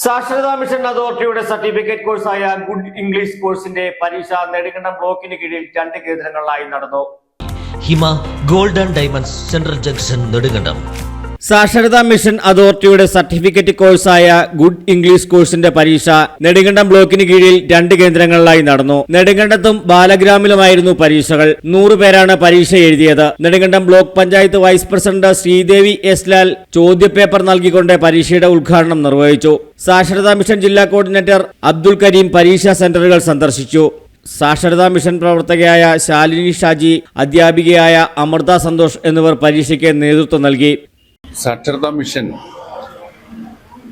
സാക്ഷരതാ മിഷൻ അതോറിറ്റിയുടെ certificate കോഴ്സായ good English കോഴ്സിന്റെ പരീക്ഷ നെടുങ്കണ്ടം ബ്ലോക്കിന് കീഴിൽ 2 കേന്ദ്രങ്ങളിലായി നടന്നു. Hima gold and diamonds central junction Nedumkandam. സാക്ഷരതാ മിഷൻ അതോറിറ്റിയുടെ സർട്ടിഫിക്കറ്റ് കോഴ്സായ ഗുഡ് ഇംഗ്ലീഷ് കോഴ്സിന്റെ പരീക്ഷ നെടുങ്കണ്ടം ബ്ലോക്കിന് കീഴിൽ 2 കേന്ദ്രങ്ങളിലായി നടന്നു. നെടുങ്കണ്ടത്തും ബാലഗ്രാമിലുമായിരുന്നു പരീക്ഷകൾ. 100 പേരാണ് പരീക്ഷ എഴുതിയത്. Nedumkandam block panchayat vice president Sreedevi S Lal ചോദ്യപേപ്പർ നൽകിക്കൊണ്ട് പരീക്ഷയുടെ ഉദ്ഘാടനം നിർവഹിച്ചു. സാക്ഷരതാ മിഷൻ ജില്ലാ കോർഡിനേറ്റർ അബ്ദുൽ കരീം പരീക്ഷാ സെന്ററുകൾ സന്ദർശിച്ചു. സാക്ഷരതാ മിഷൻ പ്രവർത്തകയായ ശാലിനി ഷാജി, അധ്യാപികയായ അമൃത സന്തോഷ് എന്നിവർ പരീക്ഷയ്ക്ക് നേതൃത്വം നൽകി. സാക്ഷരതാ മിഷൻ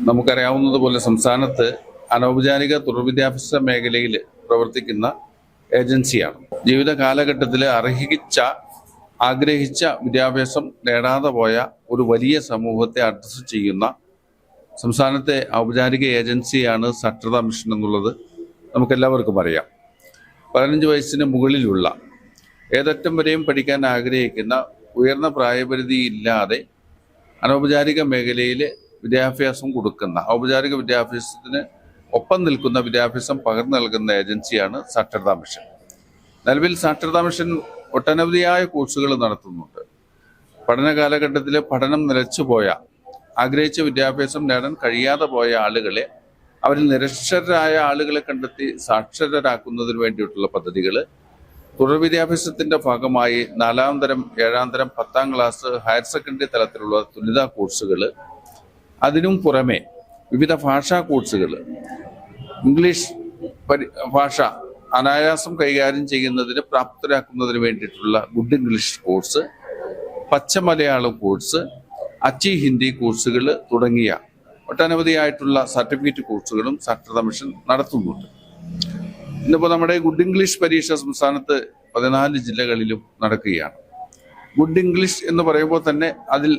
നമുക്കറിയാവുന്നതുപോലെ സംസ്ഥാനത്ത് അനൗപചാരിക തുടർ വിദ്യാഭ്യാസ മേഖലയിൽ പ്രവർത്തിക്കുന്ന ഏജൻസിയാണ്. ജീവിത കാലഘട്ടത്തിൽ ആഗ്രഹിച്ച വിദ്യാഭ്യാസം നേടാതെ പോയ ഒരു വലിയ സമൂഹത്തെ അഡ്രസ് ചെയ്യുന്ന സംസ്ഥാനത്തെ ഔപചാരിക ഏജൻസിയാണ് സാക്ഷരതാ മിഷൻ എന്നുള്ളത് നമുക്കെല്ലാവർക്കും അറിയാം. 15 വയസ്സിന് മുകളിലുള്ള ഏതറ്റം വരെയും പഠിക്കാൻ ആഗ്രഹിക്കുന്ന, ഉയർന്ന പ്രായപരിധി ഇല്ലാതെ അനൗപചാരിക മേഖലയിൽ വിദ്യാഭ്യാസം കൊടുക്കുന്ന, ഔപചാരിക വിദ്യാഭ്യാസത്തിന് ഒപ്പം നിൽക്കുന്ന, വിദ്യാഭ്യാസം പകർന്നു നൽകുന്ന ഏജൻസിയാണ് സാക്ഷരതാ മിഷൻ. നിലവിൽ സാക്ഷരതാ മിഷൻ ഒട്ടനവധിയായ കോഴ്സുകൾ നടത്തുന്നുണ്ട്. പഠന കാലഘട്ടത്തിൽ പഠനം നിലച്ചുപോയ, ആഗ്രഹിച്ച വിദ്യാഭ്യാസം നേടാൻ കഴിയാതെ പോയ ആളുകളെ, അവരിൽ നിരക്ഷരരായ ആളുകളെ കണ്ടെത്തി സാക്ഷരരാക്കുന്നതിന് വേണ്ടിയിട്ടുള്ള പദ്ധതികൾ, തുടർ വിദ്യാഭ്യാസത്തിൻ്റെ ഭാഗമായി 4ാം തരം, 7ാം തരം, 10ാം ക്ലാസ്, ഹയർ സെക്കൻഡറി തലത്തിലുള്ള തുല്യതാ കോഴ്സുകൾ, അതിനും പുറമെ വിവിധ ഭാഷാ കോഴ്സുകൾ, ഇംഗ്ലീഷ് ഭാഷ അനായാസം കൈകാര്യം ചെയ്യുന്നതിന് പ്രാപ്തരാക്കുന്നതിന് വേണ്ടിയിട്ടുള്ള ഗുഡ് ഇംഗ്ലീഷ് കോഴ്സ്, പച്ച മലയാളം കോഴ്സ്, അച്ചി ഹിന്ദി കോഴ്സുകൾ തുടങ്ങിയ ഒട്ടനവധിയായിട്ടുള്ള സർട്ടിഫിക്കറ്റ് കോഴ്സുകളും സാക്ഷരതാ മിഷൻ നടത്തുന്നുണ്ട്. ഇന്നിപ്പോൾ നമ്മുടെ ഗുഡ് ഇംഗ്ലീഷ് പരീക്ഷ സംസ്ഥാനത്ത് 14 ജില്ലകളിലും നടക്കുകയാണ്. ഗുഡ് ഇംഗ്ലീഷ് എന്ന് പറയുമ്പോൾ തന്നെ അതിൽ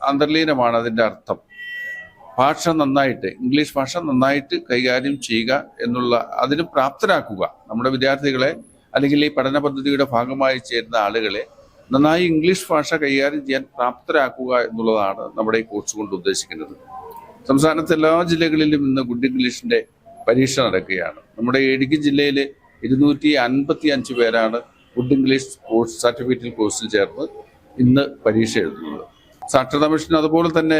അന്തർലീനമാണ് അതിൻ്റെ അർത്ഥം. ഭാഷ നന്നായിട്ട്, ഇംഗ്ലീഷ് ഭാഷ നന്നായിട്ട് കൈകാര്യം ചെയ്യുക എന്നുള്ള, അതിന് പ്രാപ്തരാക്കുക. നമ്മുടെ വിദ്യാർത്ഥികളെ, അല്ലെങ്കിൽ ഈ പഠന പദ്ധതിയുടെ ഭാഗമായി ചേരുന്ന ആളുകളെ നന്നായി ഇംഗ്ലീഷ് ഭാഷ കൈകാര്യം ചെയ്യാൻ പ്രാപ്തരാക്കുക എന്നുള്ളതാണ് നമ്മുടെ ഈ കോഴ്സ് കൊണ്ട് ഉദ്ദേശിക്കുന്നത്. സംസ്ഥാനത്തെ എല്ലാ ജില്ലകളിലും ഇന്ന് ഗുഡ് ഇംഗ്ലീഷിൻ്റെ പരീക്ഷ നടക്കുകയാണ്. നമ്മുടെ ഇടുക്കി ജില്ലയിൽ 255 പേരാണ് ഗുഡ് ഇംഗ്ലീഷ് കോഴ്സ് സർട്ടിഫിക്കറ്റ് കോഴ്സിൽ ചേർന്ന് ഇന്ന് പരീക്ഷ എഴുതുന്നത്. സാക്ഷരതാ മിഷൻ അതുപോലെ തന്നെ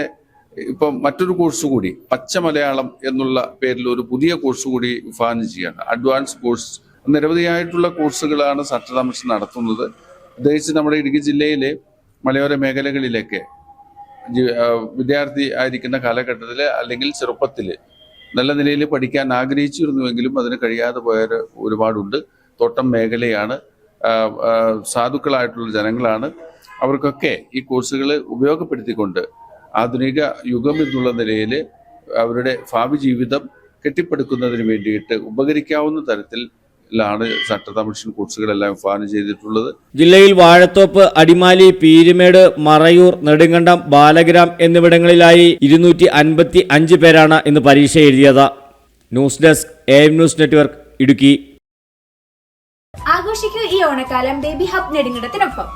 ഇപ്പം മറ്റൊരു കോഴ്സ് കൂടി, പച്ച മലയാളം എന്നുള്ള പേരിൽ ഒരു പുതിയ കോഴ്സ് കൂടി വിഭാവനം ചെയ്യുകയാണ്. അഡ്വാൻസ് കോഴ്സ്, നിരവധിയായിട്ടുള്ള കോഴ്സുകളാണ് സാക്ഷരതാ മിഷൻ നടത്തുന്നത്. പ്രത്യേകിച്ച് നമ്മുടെ ഇടുക്കി ജില്ലയിലെ മലയോര മേഖലകളിലേക്ക് വിദ്യാർത്ഥി ആയിരിക്കുന്ന കാലഘട്ടത്തിൽ, അല്ലെങ്കിൽ ചെറുപ്പത്തിൽ നല്ല നിലയിൽ പഠിക്കാൻ ആഗ്രഹിച്ചിരുന്നുവെങ്കിലും അതിന് കഴിയാതെ പോയവർ ഒരുപാടുണ്ട്. തോട്ടം മേഖലയാണ്, സാധുക്കളായിട്ടുള്ള ജനങ്ങളാണ്. അവർക്കൊക്കെ ഈ കോഴ്സുകൾ ഉപയോഗപ്പെടുത്തിക്കൊണ്ട് ആധുനിക യുഗം എന്നുള്ള നിലയിൽ അവരുടെ ഭാവി ജീവിതം കെട്ടിപ്പടുക്കുന്നതിന് വേണ്ടിയിട്ട് ഉപകരിക്കാവുന്ന തരത്തിൽ സാക്ഷരതാ മിഷൻ കോഴ്സുകളെല്ലാം വിഭാവനം ചെയ്തിട്ടുള്ളത്. ജില്ലയിൽ വാഴത്തോപ്പ്, അടിമാലി, പീരുമേട്, മറയൂർ, നെടുങ്കണ്ടം, ബാലഗ്രാം എന്നിവിടങ്ങളിലായി 255 പേരാണ് ഇന്ന് പരീക്ഷ എഴുതിയത്. News desk, AM news network, Idukki. ആഘോഷിക്കൂ ഈ ഓണക്കാലം ബേബി ഹബ് നെടുങ്കണ്ടത്തിനൊപ്പം.